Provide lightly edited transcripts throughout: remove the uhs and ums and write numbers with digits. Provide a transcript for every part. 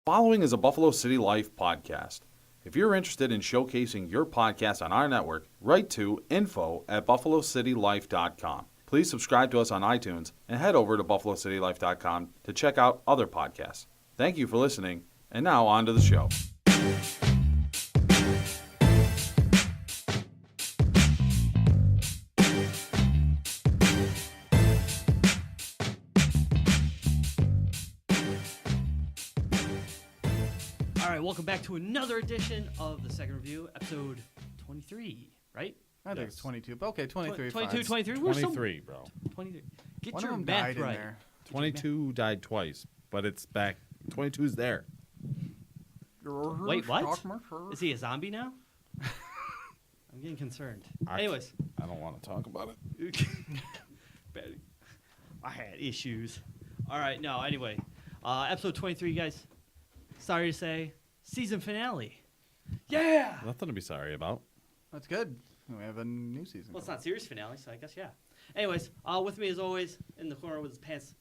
Following is a Buffalo City Life podcast. If you're interested in showcasing your podcast on our network, write to info@buffalocitylife.com. Please subscribe to us on iTunes and head over to buffalocitylife.com to check out other podcasts. Thank you for listening, and now on to the show. All right, welcome back to another edition of the second review, episode 23, right? I think it's 22, but okay, 23. 22, 23. 23, bro. 23. Get One your of them math died right. in there. 22 died twice, but it's back. 22's there. Wait, what? Is he a zombie now? I'm getting concerned. Anyways. I don't want to talk about it. I had issues. All right, no, anyway. Episode 23, guys. Sorry to say, season finale. Yeah! Nothing to be sorry about. That's good. We have a new season. Well, it's not series finale, so I guess, yeah. Anyways, with me as always, in the corner with his pants.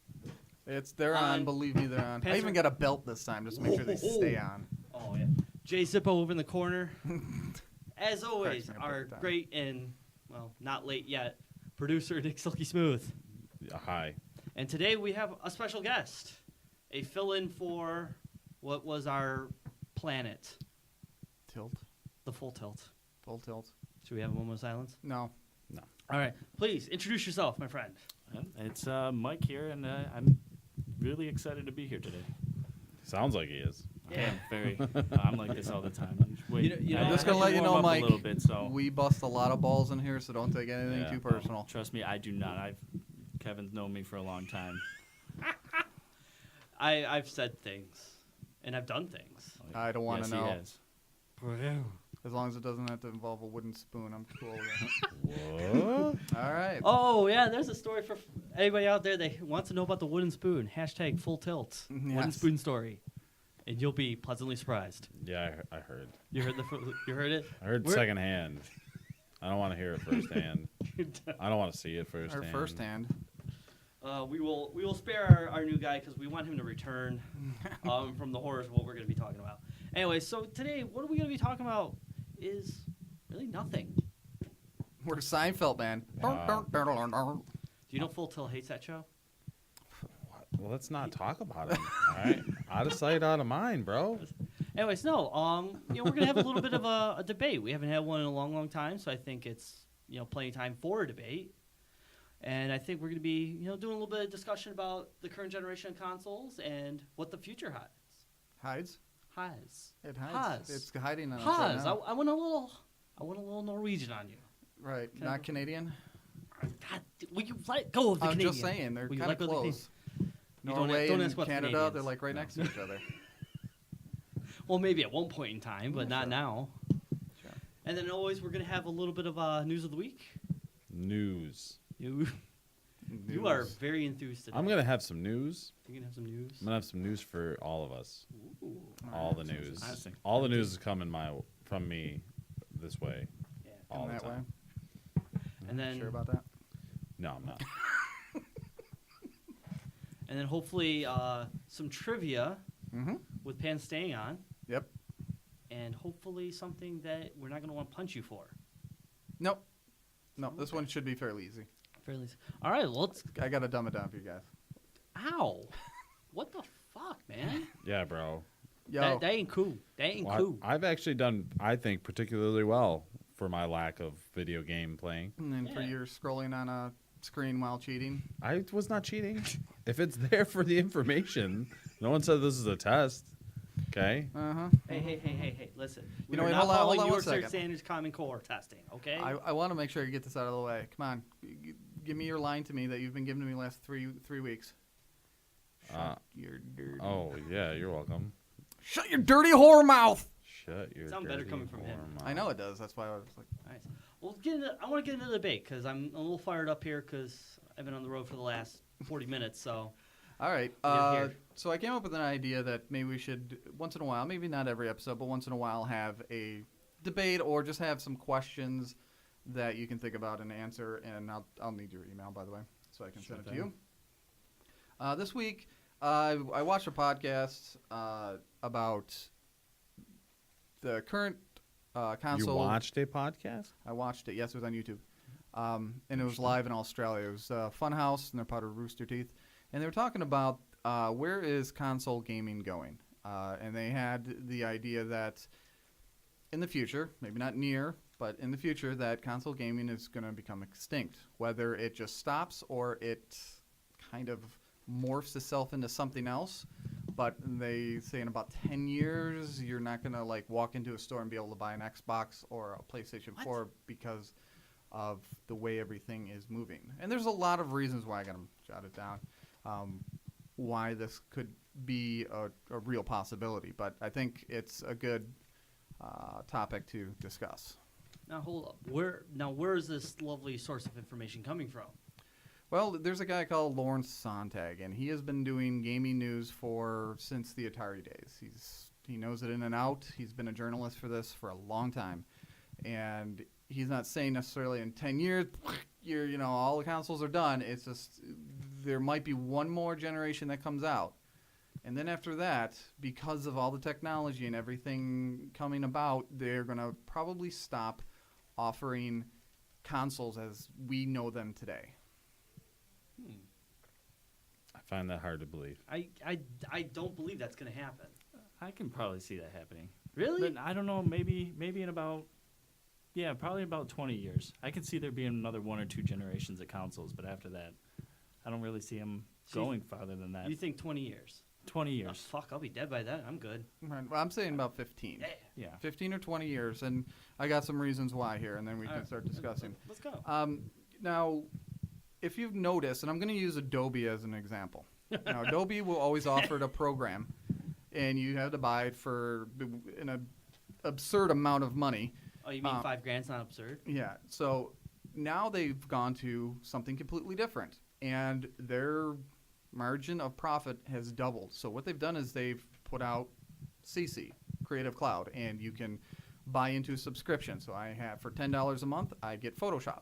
They're on, believe me, they're on. I even got a belt this time just to make sure they stay on. Oh, yeah. Jay Zippo over in the corner. As always, our great and, well, not late yet, producer Nick Silky Smooth. Yeah, hi. And today we have a special guest, a fill-in for what was our planet, Tilt. the full tilt. Full tilt. Should we have a moment of silence? No. All right. Please, introduce yourself, my friend. It's Mike here, and I'm really excited to be here today. Sounds like he is. Yeah. I am very. I'm like this all the time. I'm just going to let you know, Mike, a little bit, so. we bust a lot of balls in here, so don't take anything too personal. Trust me, I do not. Kevin's known me for a long time. I've said things, and I've done things. I don't want to know. Yes, he has. As long as it doesn't have to involve a wooden spoon, I'm cool with it. What? All right. Oh, yeah, there's a story for anybody out there that wants to know about the wooden spoon. Hashtag full tilt. Wooden Yes. spoon story. And you'll be pleasantly surprised. Yeah, I heard. You heard you heard it? I heard secondhand. I don't want to hear it firsthand. I don't want to see it Our firsthand. first hand. We will spare our new guy because we want him to return from the horrors of what we're going to be talking about. Anyway, so today, what are we going to be talking about is really nothing. We're Seinfeld, man. Do you know Full Tilt hates that show? Well, let's not talk about it. All right, out of sight, out of mind, bro. Anyways, no. We're going to have a little bit of a debate. We haven't had one in a long, long time, so I think it's plenty of time for a debate. And I think we're going to be doing a little bit of discussion about the current generation of consoles and what the future Hides? has. It hides. Has. It's hiding on us right Has. now. I want a little Norwegian on you. Right. Can I- Not Canadian? God, will you let go of the I'm Canadian? just saying. They're Will you kind of let go of the close. You Norway don't and ask about the Canada, Canadians. they're like right next to each other. Well, maybe at one point in time, but Yeah, not sure. now. Sure. And then always we're going to have a little bit of news of the week. News. You are very enthused today. I'm gonna have some news. You're going to have some news? I'm gonna have some news for all of us. Ooh. All the news. interesting. All the news is coming from me this way. Yeah. All In the that way. time. And then, Sure about that? No, I'm not. and then hopefully some trivia Mm-hmm. with Pan staying on. Yep. And hopefully something that we're not going to want to punch you for. Nope. No, this one should be fairly easy. Fairly. All right, let's. I got to dumb it down for you guys. Ow! What the fuck, man? Yeah, bro. Yo, That ain't cool. That ain't Well, cool. I've actually done, I think, particularly well for my lack of video game playing. and then for Yeah. your scrolling on a screen while cheating. I was not cheating. If it's there for the information, no one said this is a test. Okay. Uh-huh. Hey, listen. You know, We're wait, not hold on following one New York State second. Standards Common Core testing, okay? I want to make sure you get this out of the way. Come on. Give me your line to me that you've been giving to me the last three weeks. Shut your dirty... Oh, yeah, you're welcome. Shut your dirty whore mouth! Shut your Sound better dirty coming from him. whore mouth. I know it does. That's why I was like... Nice. Well, I want to get into the debate because I'm a little fired up here because I've been on the road for the last 40 minutes, so... All right. Yeah, here. So I came up with an idea that maybe we should, once in a while, maybe not every episode, but once in a while, have a debate or just have some questions that you can think about and answer. And I'll need your email, by the way, so I can send it to you. This week, I watched a podcast about the current console. You watched a podcast? I watched it. Yes, it was on YouTube. And it was live in Australia. It was Funhouse, and they're part of Rooster Teeth. And they were talking about where is console gaming going. And they had the idea that in the future, maybe not near, but in the future, that console gaming is going to become extinct. Whether it just stops or it kind of morphs itself into something else. But they say in about 10 years, you're not going to like walk into a store and be able to buy an Xbox or a PlayStation 4 because of the way everything is moving. And there's a lot of reasons why I got them jotted down, why this could be a real possibility. But I think it's a good topic to discuss. Now hold up. Where is this lovely source of information coming from? Well, there's a guy called Lawrence Sontag, and he has been doing gaming news since the Atari days. He knows it in and out. He's been a journalist for this for a long time, and he's not saying necessarily in 10 years, all the consoles are done. It's just there might be one more generation that comes out, and then after that, because of all the technology and everything coming about, they're gonna probably stop offering consoles as we know them today. I find that hard to believe. I don't believe that's going to happen. I can probably see that happening. Really? But I don't know. Maybe in about, probably about 20 years. I can see there being another 1 or 2 generations of consoles, but after that, I don't really see them going farther than that. You think 20 years? 20 Oh, years. fuck, I'll be dead by then. I'm good. Right, well, I'm saying about 15. Yeah. 15 or 20 years, and I got some reasons why here, and then we All can right. start discussing. Let's go. Now, if you've noticed, and I'm going to use Adobe as an example. Now, Adobe will always offer a program, and you have to buy it for an absurd amount of money. Oh, you mean $5,000's not absurd? Yeah. So now they've gone to something completely different, and their margin of profit has doubled. So what they've done is they've put out CC, Creative Cloud, and you can buy into a subscription. So I have for $10 a month, I get Photoshop.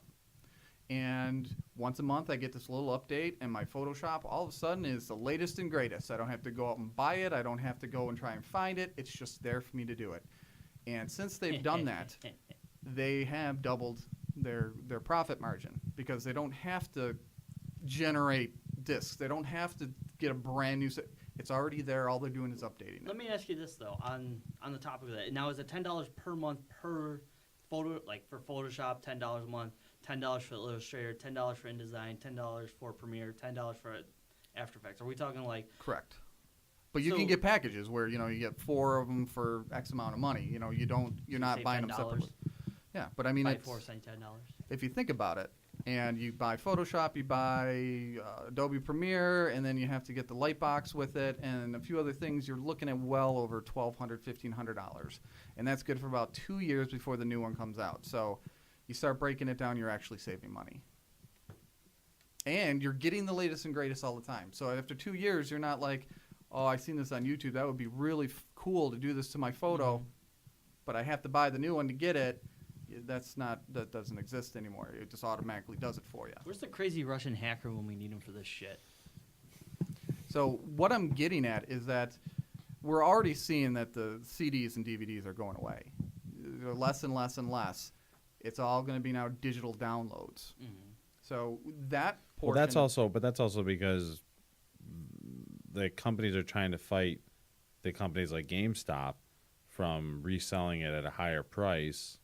And once a month, I get this little update, and my Photoshop all of a sudden is the latest and greatest. I don't have to go out and buy it. I don't have to go and try and find it. It's just there for me to do it. And since they've done that, they have doubled their profit margin because they don't have to generate discs. They don't have to get a brand new set. It's already there. All they're doing is updating it. Let me ask you this though, on the topic of that. Now, is it $10 per month per photo? Like for Photoshop, $10 a month, $10 for Illustrator, $10 for InDesign, $10 for Premiere, $10 for After Effects. Are we talking like? Correct. But you can get packages where you get 4 of them for X amount of money. You're not say buying them $10? separately. Yeah, but I mean, Buy it's, 4, say $10. if you think about it, and you buy Photoshop, you buy Adobe Premiere, and then you have to get the light box with it, and a few other things, you're looking at well over $1,200, $1,500. And that's good for about 2 years before the new one comes out. So you start breaking it down, you're actually saving money. And you're getting the latest and greatest all the time. So after 2 years, you're not like, oh, I seen this on YouTube. That would be really cool to do this to my photo, but I have to buy the new one to get it. That doesn't exist anymore. It just automatically does it for you. Where's the crazy Russian hacker when we need him for this shit? So what I'm getting at is that we're already seeing that the CDs and DVDs are going away. They're less and less and less. It's all going to be now digital downloads. Mm-hmm. So that Well, portion. that's also because the companies are trying to fight the companies like GameStop from reselling it at a higher price.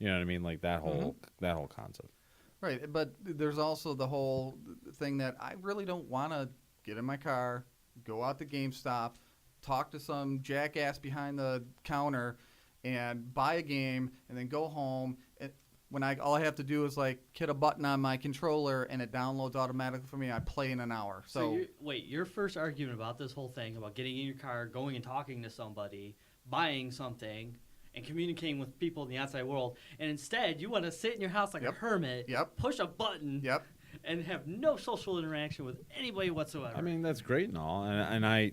You know what I mean? Like that whole concept. Right, but there's also the whole thing that I really don't want to get in my car, go out to GameStop, talk to some jackass behind the counter, and buy a game, and then go home. And when all I have to do is like hit a button on my controller, and it downloads automatically for me. I play in an hour. So your first argument about this whole thing about getting in your car, going and talking to somebody, buying something, and communicating with people in the outside world, and instead you want to sit in your house like a hermit, push a button, and have no social interaction with anybody whatsoever. I mean, that's great and all, and I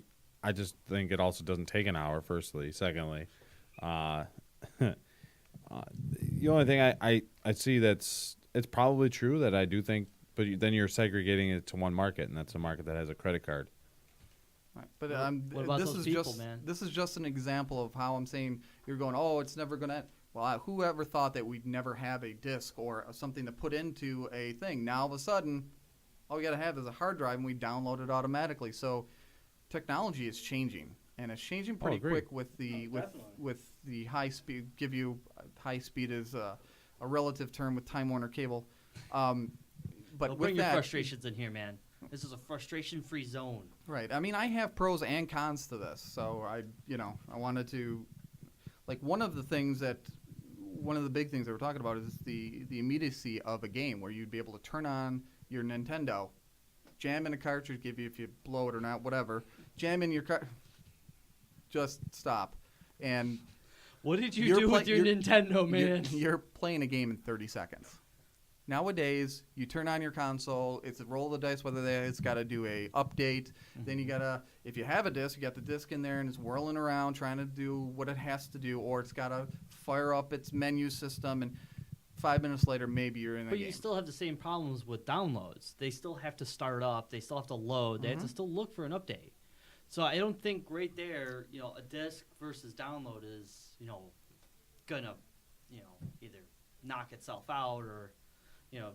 just think it also doesn't take an hour. Firstly, secondly, the only thing I see it's probably true that I do think, but then you're segregating it to one market, and that's a market that has a credit card. Right. But What about this those is people, just man? this is just an example of how I'm saying you're going. Oh, it's never gonna end. Well, whoever thought that we'd never have a disc or something to put into a thing? Now all of a sudden, all we gotta have is a hard drive, and we download it automatically. So technology is changing, and it's changing pretty agreed. quick with the with the high speed. Give you high speed is a relative term with Time Warner Cable. But Don't with bring your that, frustrations in here, man. This is a frustration-free zone. right. I mean, I have pros and cons to this, so I wanted to, like, one of the big things that we're talking about is the immediacy of a game where you'd be able to turn on your Nintendo, jam in a cartridge, give you if you blow it or not, whatever, jam in your just stop, and What did you You're do with play- your you're- Nintendo, man? you're playing a game in 30 seconds. Nowadays, you turn on your console, it's a roll of the dice, whether it's got to do a update. Then you got to, if you have a disc, you got the disc in there and it's whirling around trying to do what it has to do, or it's got to fire up its menu system, and 5 minutes later, maybe you're in the But game. you still have the same problems with downloads. They still have to start up. They still have to load. They have to still look for an update. So I don't think right there, a disc versus download is, gonna, either knock itself out or,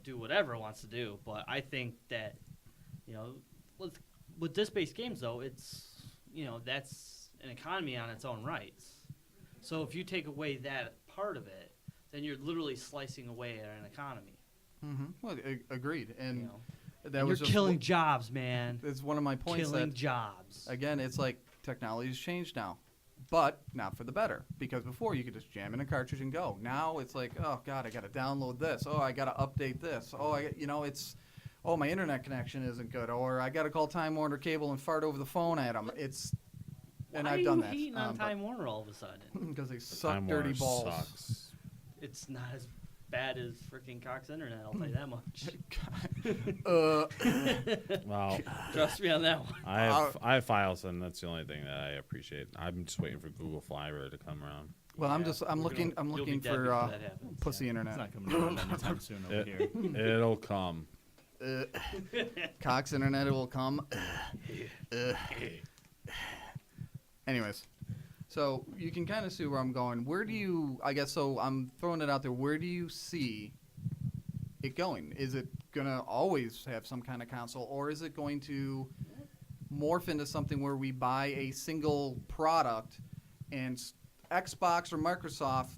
do whatever it wants to do. But I think that, with disc-based games though, it's, that's an economy on its own rights. So if you take away that part of it, then you're literally slicing away at an economy. Well, agreed. And that And was you're just killing jobs, man. It's one of my points Killing that, jobs. again, it's like technology's changed now, but not for the better. Because before you could just jam in a cartridge and go. Now it's like, oh god, I got to download this. Oh, I got to update this. Oh, oh, my internet connection isn't good, or I got to call Time Warner Cable and fart over the phone at them. And Why I've are done you that. hating on Time Warner all of a sudden? Because they suck Time dirty Warner balls. sucks. It's not as bad as freaking Cox Internet, I'll tell you that much. Well, Trust me on that one. I have files, and that's the only thing that I appreciate. I'm just waiting for Google Fiber to come around. Well, I'm looking You'll be dead for before that happens. pussy It's internet. not coming around anytime soon over here. It'll come. Cox internet, it will come. Anyways, so you can kind of see where I'm going. Where do you? I guess so. I'm throwing it out there. Where do you see it going? Is it gonna always have some kind of console, or is it going to morph into something where we buy a single product, and Xbox or Microsoft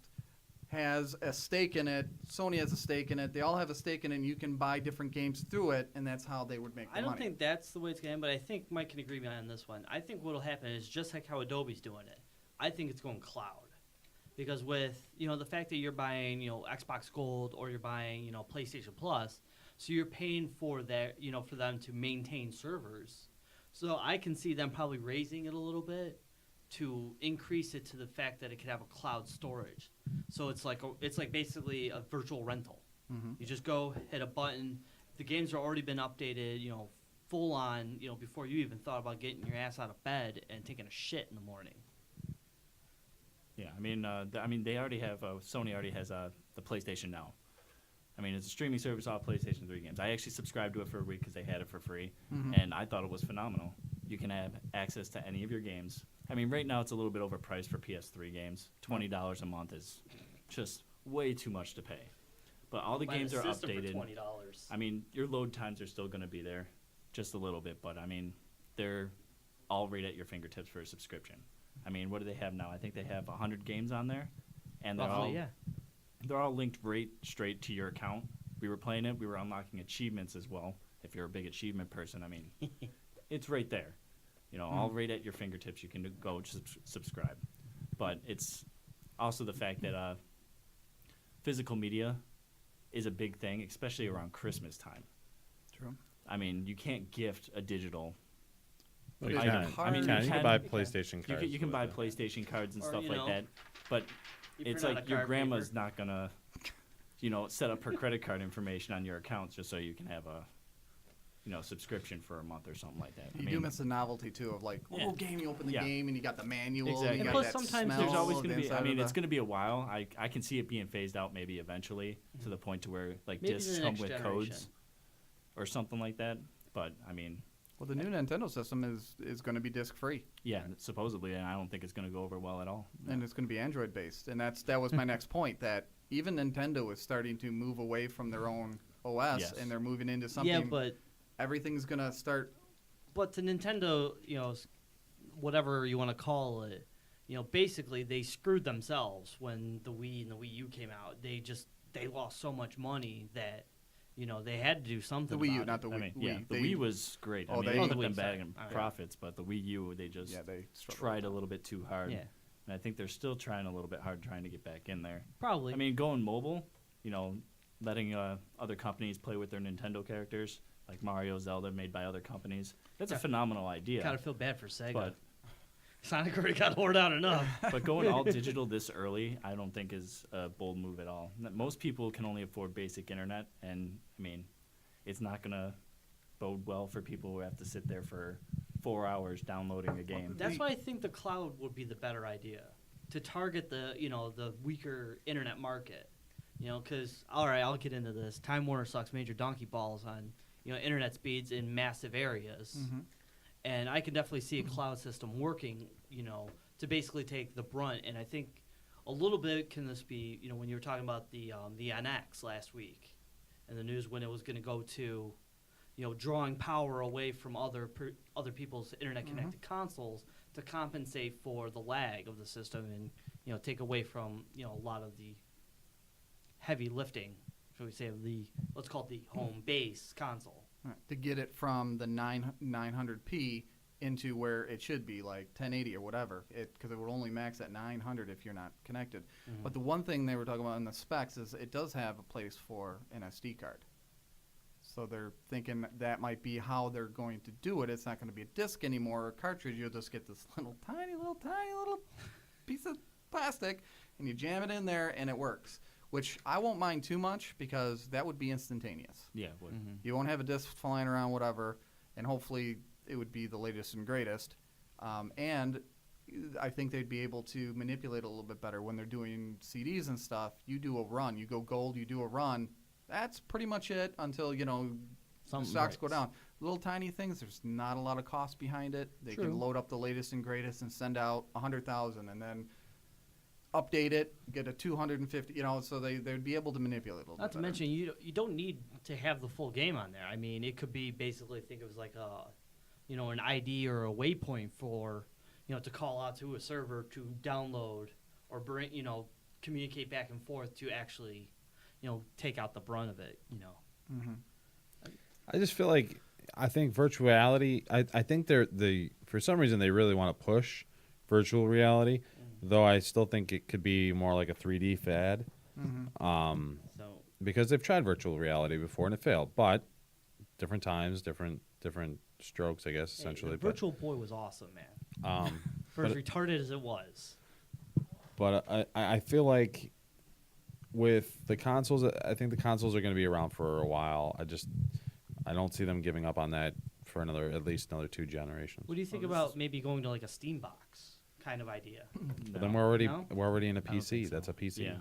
has a stake in it, Sony has a stake in it, they all have a stake in it, and you can buy different games through it, and that's how they would make the I don't money. think that's the way it's going to end, but I think Mike can agree with me on this one. I think what will happen is just like how Adobe's doing it. I think it's going cloud. Because with, the fact that you're buying, Xbox Gold or you're buying, PlayStation Plus, so you're paying for that, for them to maintain servers. So I can see them probably raising it a little bit to increase it to the fact that it could have a cloud storage. So it's like basically a virtual rental. Mhm. You just go hit a button. The games have already been updated, full on, before you even thought about getting your ass out of bed and taking a shit in the morning. Yeah, I mean, they already have. Sony already has the PlayStation Now. I mean, it's a streaming service off PlayStation 3 games. I actually subscribed to it for a week because they had it for free, and I thought it was phenomenal. You can have access to any of your games. I mean, right now it's a little bit overpriced for PS3 games. $20 a month is just way too much to pay. But all the Buy games are system updated. for $20. I mean, your load times are still going to be there, just a little bit. But I mean, they're all right at your fingertips for a subscription. I mean, what do they have now? I think they have 100 games on there, and Roughly, they're all linked right straight to your account. We were playing it. We were unlocking achievements as well. If you're a big achievement person, I mean, it's right there. All right at your fingertips. You can go subscribe. But it's also the fact that physical media is a big thing, especially around Christmas time. True. I mean, you can't gift a digital. Well, you Is can. it hard? You You can buy PlayStation You cards. can, you can with buy it. PlayStation cards and Or, stuff like that, but You it's print out like a your card grandma's paper. not gonna, set up her credit card information on your accounts just so you can have a, subscription for a month or something like that. You do miss the novelty too of like, Yeah. game. You open the Yeah. game and you got the manual. Exactly. And you And got plus that sometimes smell There's always of going the to be. I inside mean, of it's the- going to be a while. I can see it being phased out maybe eventually to the point to where like Maybe discs the come next with generation. codes or something like that. But I mean, Well, the new Nintendo system is going to be disc free, Yeah, supposedly, and I don't think it's going to go over well at all. and it's going to be Android based. And that was my next point, that even Nintendo is starting to move away from their own OS, Yes. and they're moving into something. Yeah, but everything's going to start. to Nintendo, whatever you want to call it, basically they screwed themselves when the Wii and the Wii U came out. They lost so much money that they had to do something. The Wii U, about not it. the I Wii. mean, yeah, Wii. the Wii was great. I Oh, mean, they- they Oh, put the them Wii, back sorry. in All right. profits, but the Wii U, they just Yeah, they struggled tried with a that. little bit too hard. Yeah, And I think they're still trying a little bit hard trying to get back in there. probably. I mean, going mobile, letting other companies play with their Nintendo characters, like Mario, Zelda, made by other companies. That's a Yeah. phenomenal idea. Gotta feel bad for Sega. But Sonic already got whored out enough. but going all digital this early, I don't think is a bold move at all. Most people can only afford basic internet, and I mean, it's not gonna bode well for people who have to sit there for 4 hours downloading a game. That's why I think the cloud would be the better idea to target the weaker internet market. Because all right, I'll get into this. Time Warner sucks major donkey balls on internet speeds in massive areas, and I can definitely see a cloud system working. To basically take the brunt. And I think a little bit can this be when you were talking about the NX last week, and the news when it was going to go to drawing power away from other people's internet connected consoles to compensate for the lag of the system and take away from a lot of the heavy lifting, shall we say, of the let's call it the home base console. Right, to get it from the 900p into where it should be, like 1080 or whatever, because it would only max at 900 if you're not connected. But the one thing they were talking about in the specs is it does have a place for an SD card. So they're thinking that might be how they're going to do it. It's not going to be a disc anymore or a cartridge. You'll just get this tiny little piece of plastic, and you jam it in there, and it works. Which I won't mind too much because that would be instantaneous. Yeah, would. You won't have a disc flying around, whatever, and hopefully it would be the latest and greatest. And I think they'd be able to manipulate it a little bit better when they're doing CDs and stuff. You do a run, you go gold, you do a run. That's pretty much it until the stocks go down. Little tiny things. There's not a lot of cost behind it. They True. can load up the latest and greatest and send out 100,000, and then update it, get a 250. So they'd be able to manipulate it a little Not bit to better. mention, you don't need to have the full game on there. I mean, it could be basically think of it as like an ID or a waypoint for to call out to a server to download or bring communicate back and forth to actually take out the brunt of it. I just feel like I think virtual reality. I think for some reason they really want to push virtual reality, though I still think it could be more like a 3D fad. So Because they've tried virtual reality before and it failed, but different times, different strokes, I guess, essentially. Virtual Boy was awesome, man. But, For as retarded as it was. but I feel like with the consoles, I think the consoles are going to be around for a while. I don't see them giving up on that for at least another 2 generations. What do you think about maybe going to like a Steam box kind of idea? But then we're already No? in a don't think PC. so. That's a PC. Yeah.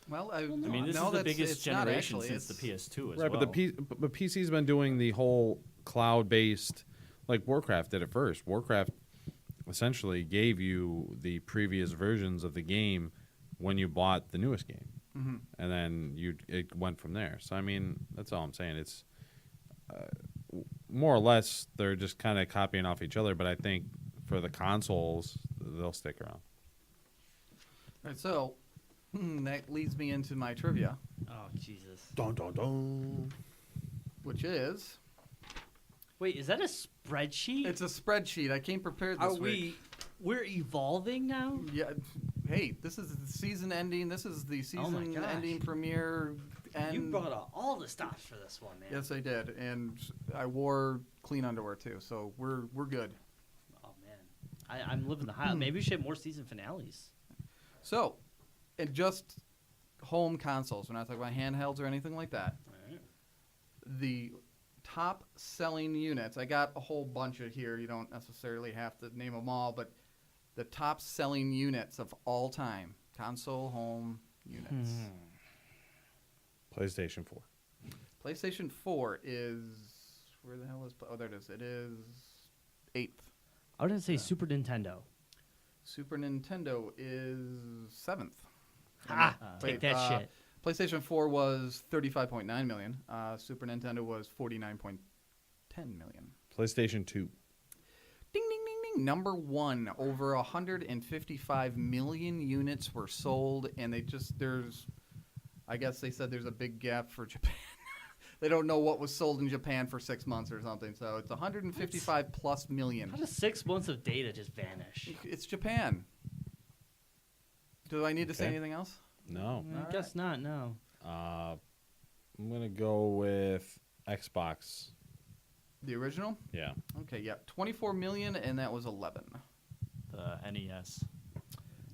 Well, I mean, this no, is the that's- biggest it's not generation actually. since the It's- PS2 as Right, well. but PC's been doing the whole cloud-based, like Warcraft did it first. Warcraft essentially gave you the previous versions of the game when you bought the newest game, and then it went from there. So I mean, that's all I'm saying. It's more or less they're just kind of copying off each other. But I think for the consoles, they'll stick around. All right, so that leads me into my trivia, Oh Jesus! Dun dun dun. which is Wait, is that a spreadsheet? it's a spreadsheet. I came prepared this Are week. we're evolving now? Yeah. Hey, this is the season ending. This is the Oh my season gosh. ending premiere. And You brought out all the stops for this one, man. yes, I did, and I wore clean underwear too, so we're good. Oh man, I'm living the high. Maybe we should have more season finales. So, and just home consoles. We're not talking about handhelds or anything like that. The top selling units. I got a whole bunch of here. You don't necessarily have to name them all, but the top selling units of all time, console home units. PlayStation 4. PlayStation 4 is where the hell is? Oh, there it is. It is 8th. I was gonna say Super Nintendo. Super Nintendo is 7th. Ah, Wait, take that shit. PlayStation 4 was 35.9 million. Super Nintendo was 49.10 million. PlayStation 2. Ding, ding, ding, ding. Number 1. Over 155 million units were sold, and I guess they said there's a big gap for Japan. They don't know what was sold in Japan for 6 months or something, so it's 155 plus million. How does 6 months of data just vanish? It's Japan. Do I need to say Okay. anything else? No. I guess not. No. I'm going to go with Xbox. The original? Yeah. Okay, yeah. 24 million, and that was 11. The NES.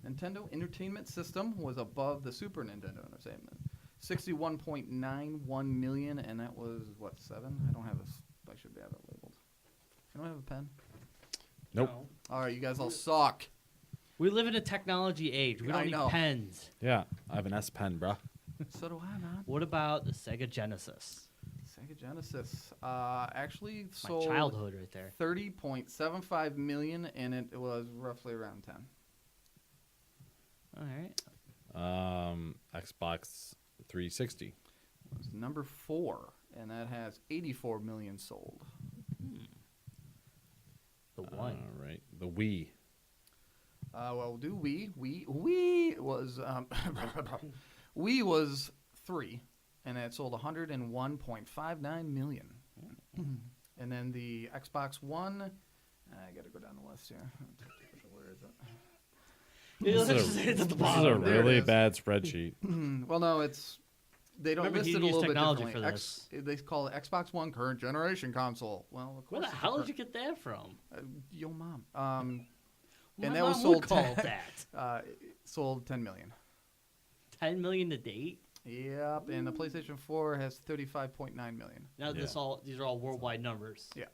Nintendo Entertainment System was above the Super Nintendo Entertainment. 61.91 million, and that was, what, 7? I don't have this. I should have it labeled. I don't have a pen. Nope. No. All right, you guys all suck. We live in a technology age. We I don't know. need pens. Yeah. I have an S Pen, bruh. So do I, man. What about the Sega Genesis? Sega Genesis actually My sold childhood right there. 30.75 million, and it was roughly around 10. All right. Xbox 360. It was number 4, and that has 84 million sold. The one. All right. The Wii. Well, we'll do Wii was Wii was 3, and it sold 101.59 million. And then the Xbox One, I got to go down the list here. Where is it? Let's This just is say it's at the This is bottom. a There it really is. bad spreadsheet. Well, no, they don't Remember, list he it a used little bit technology differently. for this. They call it Xbox One current generation console. Well, of Where course. the it's a hell did you current- get that from? Your mom. My And that was mom would sold call it that. it sold 10 million. 10 million to date. Yep, and the PlayStation 4 has 35.9 million. Now Yeah. these are all worldwide numbers. Yeah.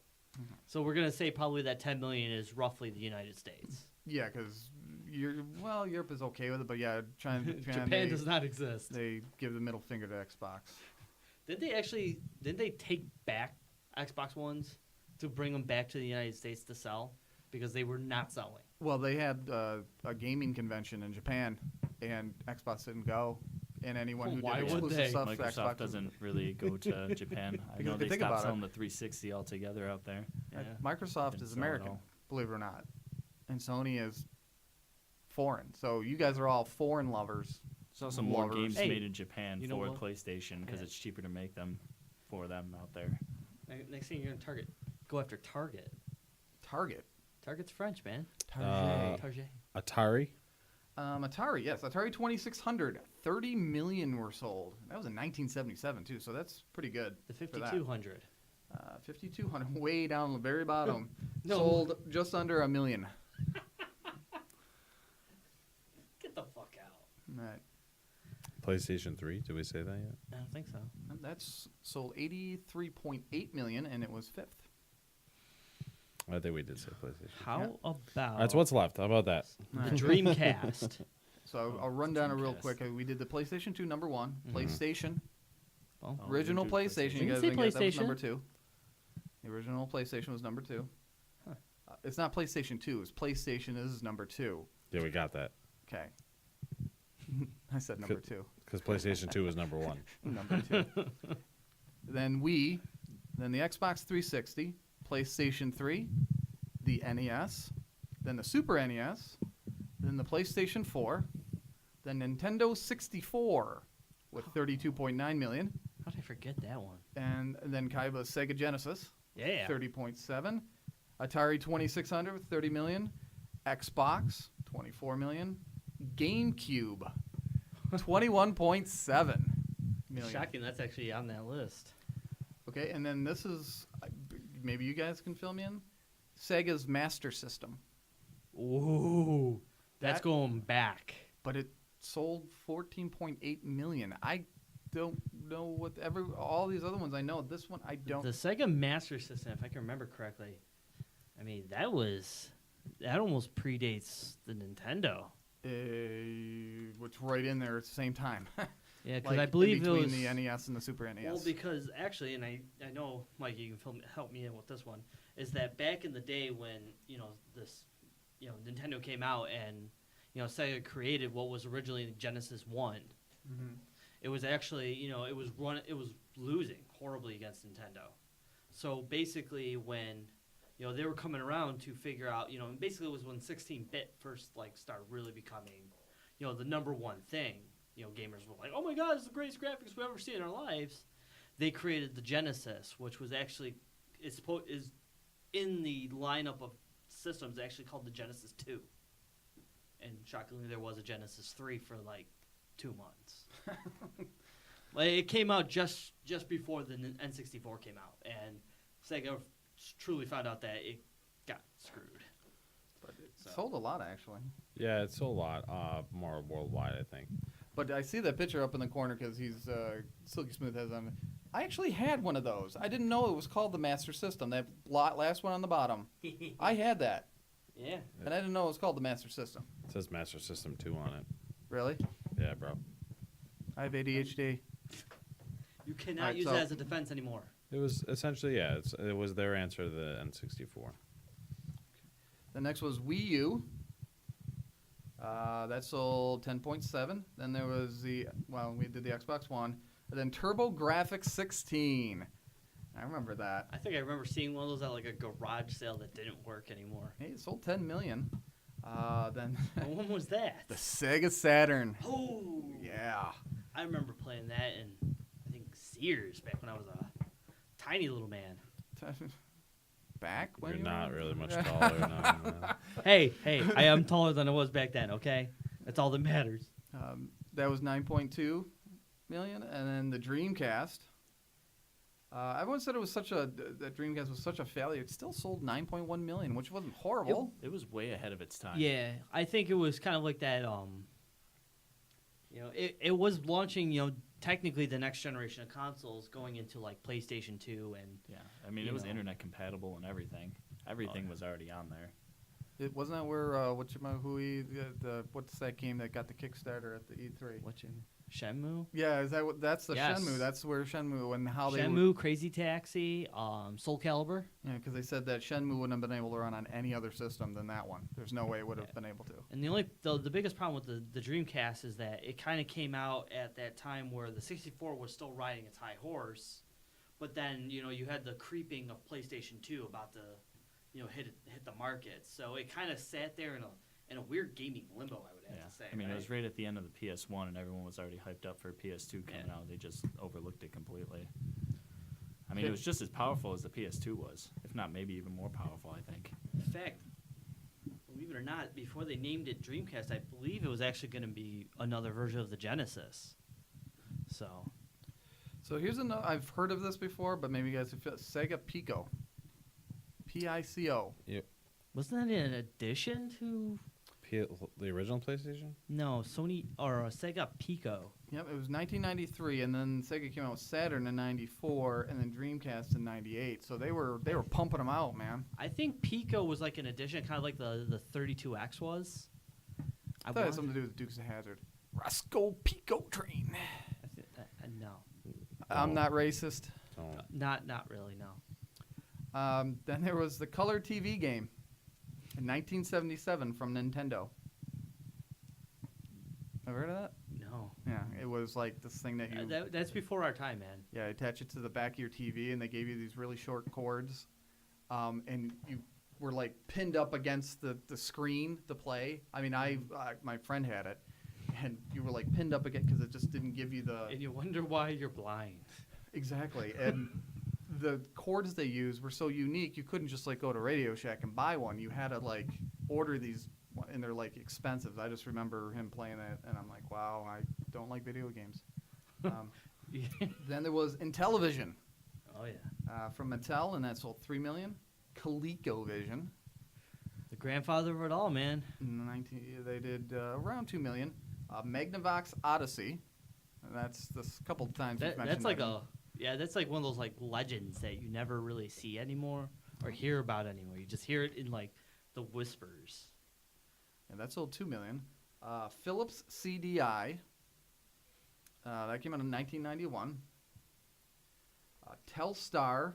So we're gonna say probably that 10 million is roughly the United States. Yeah, because Europe is okay with it, but yeah, China Japan does not exist. They give the middle finger to Xbox. Didn't they take back Xbox Ones to bring them back to the United States to sell because they were not selling? Well, they had a gaming convention in Japan, and Xbox didn't go. And anyone Well, who why did would exclusive they? stuff, to Microsoft Xbox doesn't really go to Japan. I Because know if you they think stopped about it- selling the 360 altogether out there. Yeah. Microsoft Didn't is sell at American, all. believe it or not, and Sony is foreign. So you guys are all foreign lovers. Saw some more Lovers. games Hey, made in Japan you know for what? PlayStation because Yeah. it's cheaper to make them for them out there. Next thing you're gonna go after Target. Target. Target's French, man. Target. Atari. Atari, yes. Atari 2600. 30 million were sold. That was in 1977, too, so that's pretty good. The for that. 5200. 5,200, way down the very bottom. No. Sold just under a million. Get the fuck out. Right. PlayStation 3. Did we say that yet? I don't think so. And that's sold 83.8 million, and it was 5th. I think we did say PlayStation. How about That's what's left. How about that? the Dreamcast? So I'll run down it real Dreamcast. quick. We did the PlayStation 2 number 1, Mhm. PlayStation, Well, Oh, original we do PlayStation. We You can guys say didn't get that was PlayStation. number 2. The original PlayStation was number 2. Huh. It's not PlayStation 2. It's PlayStation is number 2. Yeah, we got that. Okay. I said number 2. Because PlayStation 2 was number 1. Number 2. Then Wii, then the Xbox 360, PlayStation 3, the NES, then the Super NES, then the PlayStation 4, then Nintendo 64 with 32.9 million, how did I forget that one? and then Kaiba's Sega Genesis, Yeah. 30.7, Atari 2600 with 30 million, Xbox 24 million, GameCube 21.7 million. Shocking. That's actually on that list. Okay, and then this is maybe you guys can fill me in. Sega's Master System, Ooh, that's That- going back. but it sold 14.8 million. I don't know what all these other ones I know. This one I don't. The Sega Master System, if I can remember correctly, I mean that almost predates the Nintendo. Which right in there at the same time. Yeah, because like I believe in it between was the NES and the Super NES. well, because actually, and I know Mike, you can help me in with this one. Is that back in the day when this Nintendo came out and Sega created what was originally the Genesis One. Mhm. It was actually it was losing horribly against Nintendo. So basically, when they were coming around to figure out and basically it was when 16-bit first started really becoming the number one thing. Gamers were like, oh my god, it's the greatest graphics we've ever seen in our lives. They created the Genesis, which was actually is in the lineup of systems actually called the Genesis 2. And shockingly, there was a Genesis 3 for 2 months. It came out just before the N64 came out, and Sega truly found out that it got screwed. But it So- sold a lot, actually. Yeah, it's sold a lot more worldwide, I think. But I see that picture up in the corner because he's Silky Smooth has on. I actually had one of those. I didn't know it was called the Master System. That last one on the bottom. I had that, Yeah. and I didn't know it was called the Master System. It says Master System 2 on it. Really? Yeah, bro. I have ADHD. You cannot Alright, use so- it as a defense anymore. It was essentially, yeah, it was their answer to the N64. The next was Wii U. That sold 10.7. Then there was we did the Xbox One. And then TurboGrafx 16. I remember that. I think I remember seeing one of those at a garage sale that didn't work anymore. Hey, it sold 10 million. Then When was that? the Sega Saturn. Oh, Yeah. I remember playing that in I think Sears back when I was a tiny little man. Back when You're you not were- really much taller now. Hey, I am taller than I was back then. Okay, that's all that matters. That was 9.2 million, and then the Dreamcast. Everyone said it was that Dreamcast was such a failure. It still sold 9.1 million, which wasn't horrible. It was way ahead of its time. Yeah, I think it was kind of like that. It was launching. Technically, the next generation of consoles going into PlayStation 2 and Yeah, I mean, You it was know. internet compatible and everything. Everything yeah. was already on there. It wasn't that where what's that game that got the Kickstarter at the E3? what you Shenmue, Yeah, is that that's the Yes. Shenmue? That's where Shenmue and how they Shenmue, Crazy Taxi, Soul Calibur. yeah, because they said that Shenmue wouldn't have been able to run on any other system than that one. There's no way it would have been able to. And the biggest problem with the Dreamcast is that it kind of came out at that time where the 64 was still riding its high horse, but then you had the creeping of PlayStation 2 about to hit the market. So it kind of sat there in a weird gaming limbo, I would have Yeah, to say. I mean, right? it was right at the end of the PS1, and everyone was already hyped up for PS2 coming Yeah. out. They just overlooked it completely. I mean, it was just as powerful as the PS2 was, if not maybe even more powerful, I think. In fact, believe it or not, before they named it Dreamcast, I believe it was actually going to be another version of the Genesis. So So here's another. I've heard of this before, but maybe you guys have Sega Pico. PICO. wasn't that an addition to? The original PlayStation? No, Sony or Sega Pico. Yep, it was 1993, and then Sega came out with Saturn in '94, and then Dreamcast in '98. So they were pumping them out, man. I think Pico was like an addition, kind of like the 32X was. I thought it had something to do with Dukes of Hazzard. Roscoe Pico Train. No, I'm not racist. Oh. not really. No. Then there was the color TV game in 1977 from Nintendo. Ever heard of that? No. Yeah, it was like this thing that you That's before our time, man. yeah attach it to the back of your TV, and they gave you these really short cords, and you were like pinned up against the screen to play. I mean, my friend had it, and you were like pinned up again because it just didn't give you the And you wonder why you're blind. exactly and. The cords they used were so unique, you couldn't just go to Radio Shack and buy one. You had to order these, and they're expensive. I just remember him playing it, and I'm like, wow, I don't like video games. Then there was Intellivision Oh yeah. from Mattel, and that sold 3 million. ColecoVision, The grandfather of it all, man. they did around 2 million. Magnavox Odyssey, and that's this couple of times we've mentioned That's like that. that's like one of those legends that you never really see anymore or hear about anymore. You just hear it in the whispers. Yeah, that sold 2 million. Philips CDI. That came out in 1991. Telstar,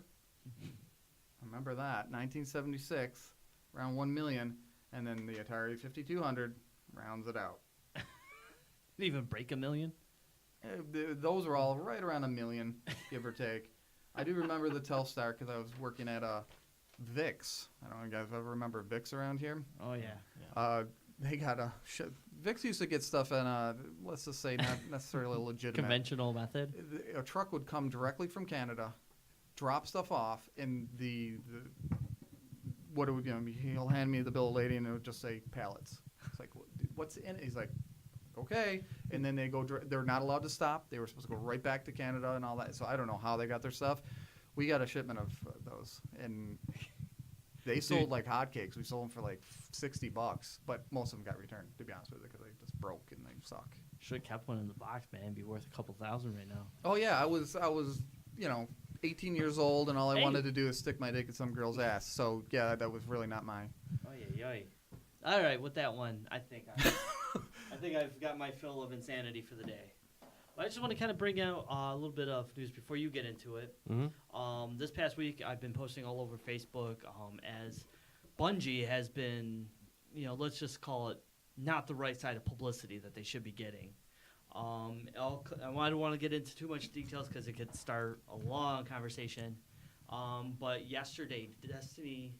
remember that, 1976, around 1 million, and then the Atari 5200 rounds it out. Didn't even break 1 million. Those are all right around 1 million, give or take. I do remember the Telstar because I was working at Vicks. I don't know if you guys ever remember Vicks around here. Oh yeah. They got Vicks used to get stuff in let's just say not necessarily legitimate. Conventional method. A truck would come directly from Canada, drop stuff off, and what do we do? He'll hand me the bill of lading, and it would just say pallets. It's like, what's in it? He's like, okay. And then they go. They're not allowed to stop. They were supposed to go right back to Canada and all that. So I don't know how they got their stuff. We got a shipment of those, and they sold like hotcakes. We sold them for like $60, but most of them got returned, to be honest with you, because they just broke and they suck. Should have kept one in the box, man. It'd be worth a couple thousand right now. Oh yeah, I was 18 years old, and all I wanted to do is stick my dick in some girl's ass. So yeah, that was really not my. Oh yeah. All right, with that one, I think I've got my fill of insanity for the day. I just want to kind of bring out a little bit of news before you get into it. Mm-hmm. This past week, I've been posting all over Facebook as Bungie has been, let's just call it not the right side of publicity that they should be getting. I don't want to get into too much details because it could start a long conversation. But yesterday, Destiny,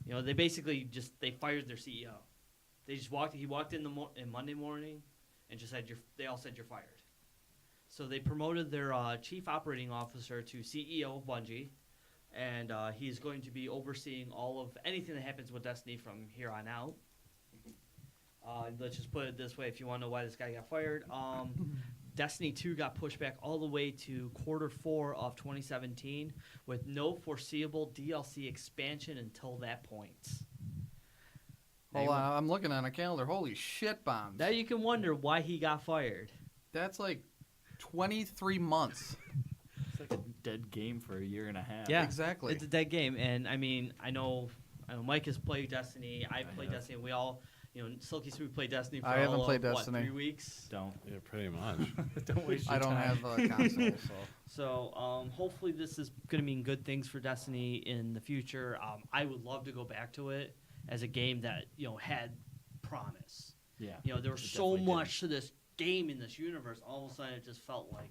they basically they fired their CEO. He walked in Monday morning and just said, they all said you're fired. So they promoted their chief operating officer to CEO of Bungie, and he's going to be overseeing all of anything that happens with Destiny from here on out. Let's just put it this way, if you want to know why this guy got fired. Destiny 2 got pushed back all the way to Q4 of 2017 with no foreseeable DLC expansion until that point. Hold on, I'm looking on a calendar. Holy shit bombs. Now you can wonder why he got fired. That's like 23 months. It's like a dead game for a year and a half. Yeah, exactly. It's a dead game, and I mean, I know Mike has played Destiny. I've played Destiny. We all, Silky Smooth played Destiny for I haven't played Destiny. 3 weeks? Don't. Yeah, pretty much. Don't waste your I don't time. have a console, so. So hopefully this is going to mean good things for Destiny in the future. I would love to go back to it as a game that had promise. Yeah. There was it so definitely much to this game in this universe. All of a sudden, it just felt like,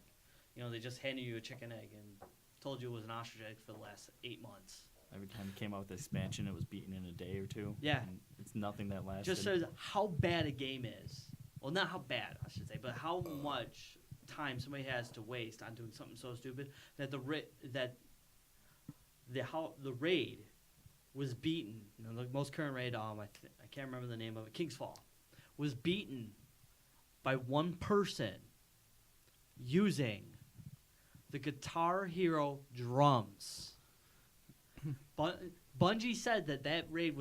they just handed you a chicken egg and told you it was an ostrich egg for the last 8 months. Every time it came out with the expansion, it was beaten in a day or two. Yeah. And it's nothing that lasted. Just says how bad a game is. Well, not how bad, I should say, but how much time somebody has to waste on doing something so stupid that the raid was beaten. The most current raid, I can't remember the name of it, King's Fall, was beaten by one person using the Guitar Hero drums. Bungie said that raid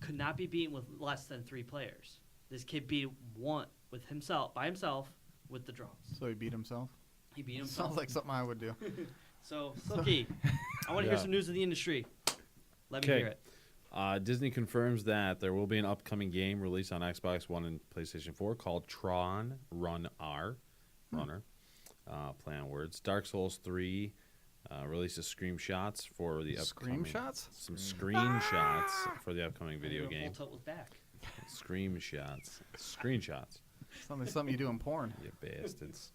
could not be beaten with less than 3 players. This kid beat one by himself with the drums. So he beat himself? He beat himself. Sounds like something I would do. So, Silky, I want to hear some news of the industry. Let me hear it. Disney confirms that there will be an upcoming game released on Xbox One and PlayStation 4 called Tron Runner. Play on words. Dark Souls 3 releases screenshots for the upcoming. Screenshots? Some screenshots for the upcoming video game. Full tilt was back. Screenshots. Screenshots. Something you do in porn. You bastards.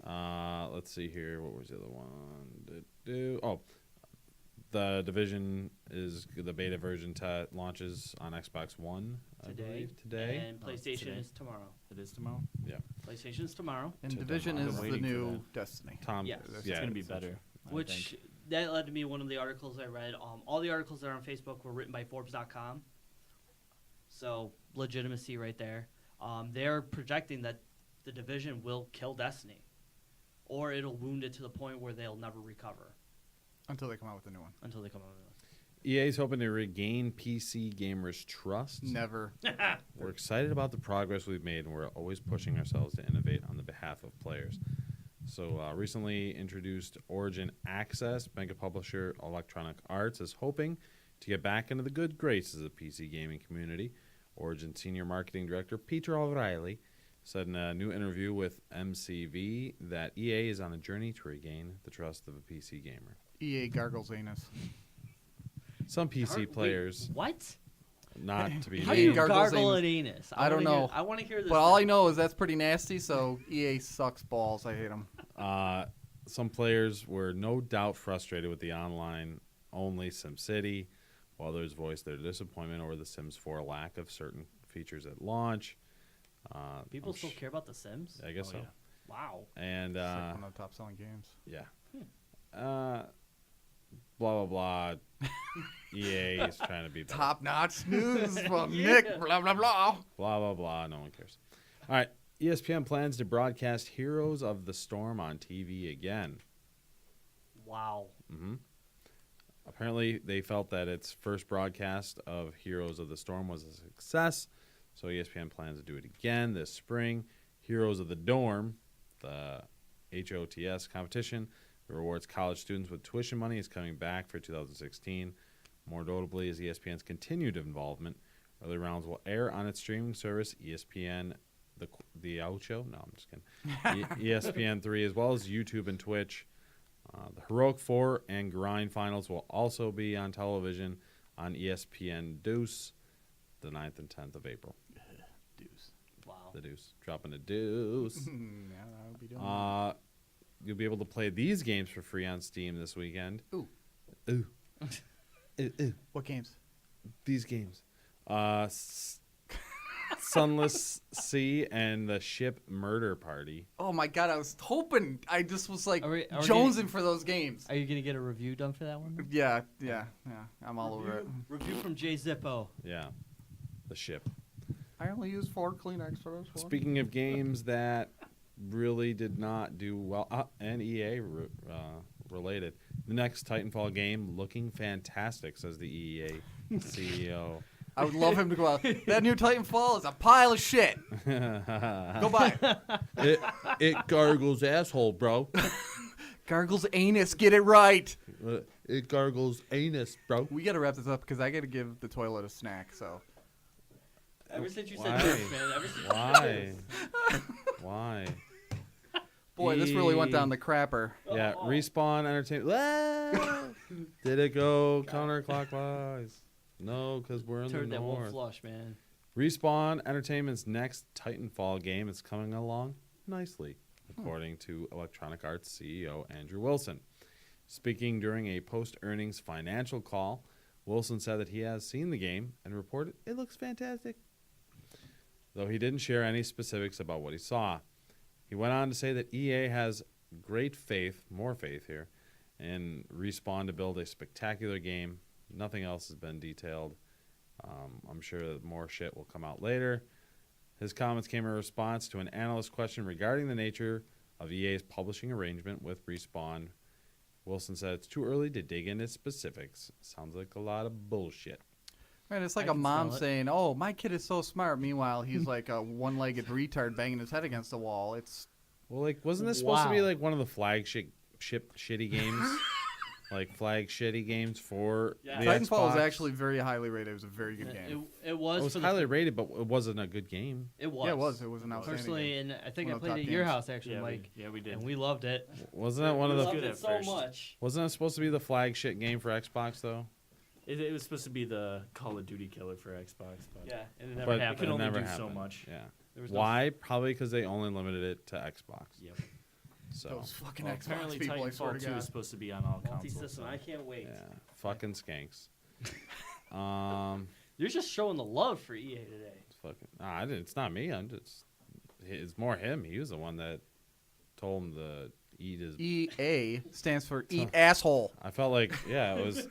Let's see here. What was the other one? Oh, the Division is the beta version launches on Xbox One today. And PlayStation today. is tomorrow. It is tomorrow. Yeah. PlayStation is tomorrow. And To Division them. is I'm the waiting for new that. Destiny. Tom. Yes. It's Yeah. going to be better. I Which think. that led to me one of the articles I read. All the articles that are on Facebook were written by Forbes.com. So legitimacy right there. They're projecting that the Division will kill Destiny, or it'll wound it to the point where they'll never recover Until they come out with a new one. until they come out with it. EA's hoping to regain PC gamers' trust. Never. We're excited about the progress we've made, and we're always pushing ourselves to innovate on the behalf of players. So, recently introduced Origin Access, mega publisher Electronic Arts is hoping to get back into the good graces of the PC gaming community. Origin Senior Marketing Director Peter O'Reilly said in a new interview with MCV that EA is on a journey to regain the trust of a PC gamer. EA gargles anus. Some PC players, What? not to be How do EA you named, gargles gargle anus. an anus? I don't know. I want to hear this. But all I now. know is that's pretty nasty, so EA sucks balls. I hate them. some players were no doubt frustrated with the online-only SimCity, while others voiced their disappointment over the Sims 4 lack of certain features at launch. People I'm still care about The Sims? I guess Oh, so. yeah. Wow. And It's like one of the top selling games. yeah. Blah, blah, blah. EA is trying to be better. Top notch news from Yeah. Nick. Blah blah blah. Blah, blah, blah. No one cares. All right. ESPN plans to broadcast Heroes of the Storm on TV again. Wow. Apparently, they felt that its first broadcast of Heroes of the Storm was a success, so ESPN plans to do it again this spring. Heroes of the Dorm, the HOTS competition that rewards college students with tuition money, is coming back for 2016. More notably is ESPN's continued involvement. Early rounds will air on its streaming service, ESPN, the Ocho? No, I'm just kidding. ESPN 3, as well as YouTube and Twitch. The Heroic 4 and Grind finals will also be on television on ESPN Deuce the 9th and 10th of April. Deuce. Wow. The Deuce. Dropping a Deuce. Yeah, I would be doing that. You'll be able to play these games for free on Steam this weekend. Ooh. Ooh. Ooh. What games? These games. Sunless Sea and the Ship Murder Party. Oh my god, I was hoping. I just was like Are we jonesing for those games. Are you going to get a review done for that one? Yeah. I'm all over it. Review from Jay Zippo. Yeah. The Ship. I only use 4 Kleenex for this one. Speaking of games that really did not do well, and EA related, the next Titanfall game looking fantastic, says the EA CEO. I would love him to go out. That new Titanfall is a pile of shit. Go buy it. It gargles asshole, bro. Gargles anus. Get it right. It gargles anus, bro. We got to wrap this up because I got to give the toilet a snack. So Ever since you Why? said this, man. Ever since Why? Why? boy, this really went down the crapper. Yeah, Respawn Entertainment. Ah! Did it go counterclockwise? No, because we're in turd the that won't north. flush, man. Respawn Entertainment's next Titanfall game is coming along nicely, according to Electronic Arts CEO Andrew Wilson. Speaking during a post-earnings financial call, Wilson said that he has seen the game and reported it looks fantastic, though he didn't share any specifics about what he saw. He went on to say that EA has great faith, more faith here, in Respawn to build a spectacular game. Nothing else has been detailed. I'm sure that more shit will come out later. His comments came in response to an analyst question regarding the nature of EA's publishing arrangement with Respawn. Wilson said it's too early to dig into specifics. Sounds like a lot of bullshit. Man, it's like I a can mom smell it. saying, "Oh, my kid is so smart." Meanwhile, he's like a one-legged retard banging his head against the wall. It's Well, like, wasn't this supposed to be Wow. like one of the flagship shitty games? Like flag shitty games for Yeah. the Titanfall was Xbox? actually very highly rated. It was a very good game. It was. It was for highly the, rated, but it wasn't a good game. It was. Yeah, it was. It was an outstanding Personally, game. and I think One I of the played top it at your games. house actually, Yeah, Mike. we did. And we loved it. Wasn't that one of we the? loved good it at so first. much. Wasn't that supposed to be the flagship game for Xbox though? It was supposed to be the Call of Duty killer for Xbox, but Yeah, and it never But it happened. could only never do so happened. much. Yeah. There was no- Why? Probably because they only limited it to Xbox. Yep. So Those fucking Well, Xbox apparently people, I swear Titanfall to 2 is God. supposed to be on all consoles. multi-system. I can't wait. yeah, fucking skanks. You're just showing the love for EA today. It's fucking. Nah, I didn't. It's not me. I'm just. It's more him. He was the one that told him to eat his. EA stands for eat asshole. I felt like it was.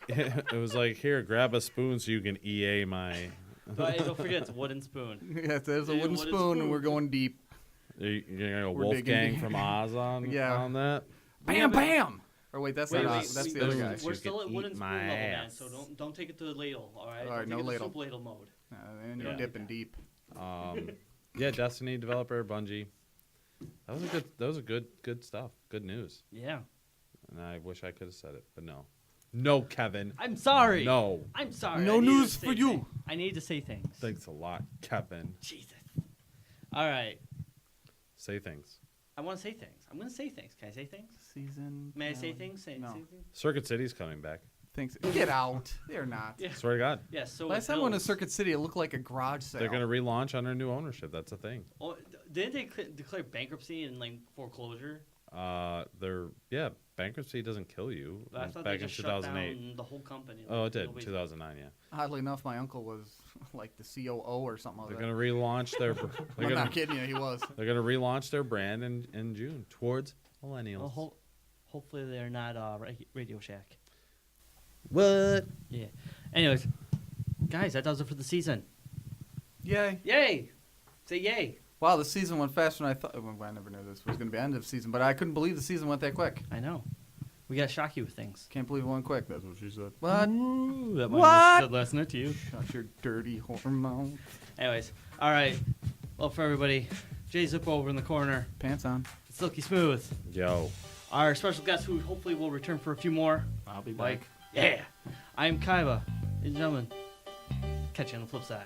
It was like, here, grab a spoon so you can EA my. But hey, don't forget, it's a wooden spoon. Yes, there's a Yeah, wooden wooden spoon, and spoon. we're going deep. You're gonna go We're digging Wolfgang deep. from Oz on Yeah. on that. Bam, bam. Or wait, that's Wait, not wait, us. That's we- the other we- guy. we- We're You still can at wooden eat spoon my level, man. ass. So don't take it to the ladle. All right. All right, Don't no take it to ladle. soup ladle mode. And you're Yeah. dipping deep. Yeah, Destiny developer Bungie. That was a good stuff. Good news. Yeah. And I wish I could have said it, but no. No, Kevin. I'm sorry. No. I'm sorry. No I needed news to for say you. things. I need to say things. Thanks a lot, Kevin. Jesus. All right. Say things. I want to say things. I'm going to say things. Can I say things? Season. May I say finale. things? Say No. things? Circuit City's coming back. Things. Get out. They're not. Yeah. Swear to God. Yeah, so Last time I went to Circuit City, it looked like a garage sale. They're going to relaunch under new ownership. That's a thing. Oh, didn't they declare bankruptcy and like foreclosure? Bankruptcy doesn't kill you. I thought Back they in just shut 2008. down the whole company. Oh, it did. Nobody's- 2009, yeah. Oddly enough, my uncle was like the COO or something like They're that. going to relaunch their. They're I'm going not kidding you. He was. to relaunch their brand in June towards millennials. Well, hopefully they're not Radio Shack. What? Yeah. Anyways, guys, that does it for the season. Yay. Yay! Say yay. Wow, the season went faster than I thought. Well, I never knew this was going to be end of season, but I couldn't believe the season went that quick. I know. We got to shock you with things. Can't believe it went quick. That's what she said. What? Ooh, that What? might have said last night to you. Shut your dirty hormone. Anyways, all right. Well, for everybody, Jay Zippo over in the corner. Pants on. Silky Smooth. Yo. Our special guest who hopefully will return for a few more. I'll be Mike. back. Yeah. I'm Kaiba. Ladies and gentlemen, catch you on the flip side.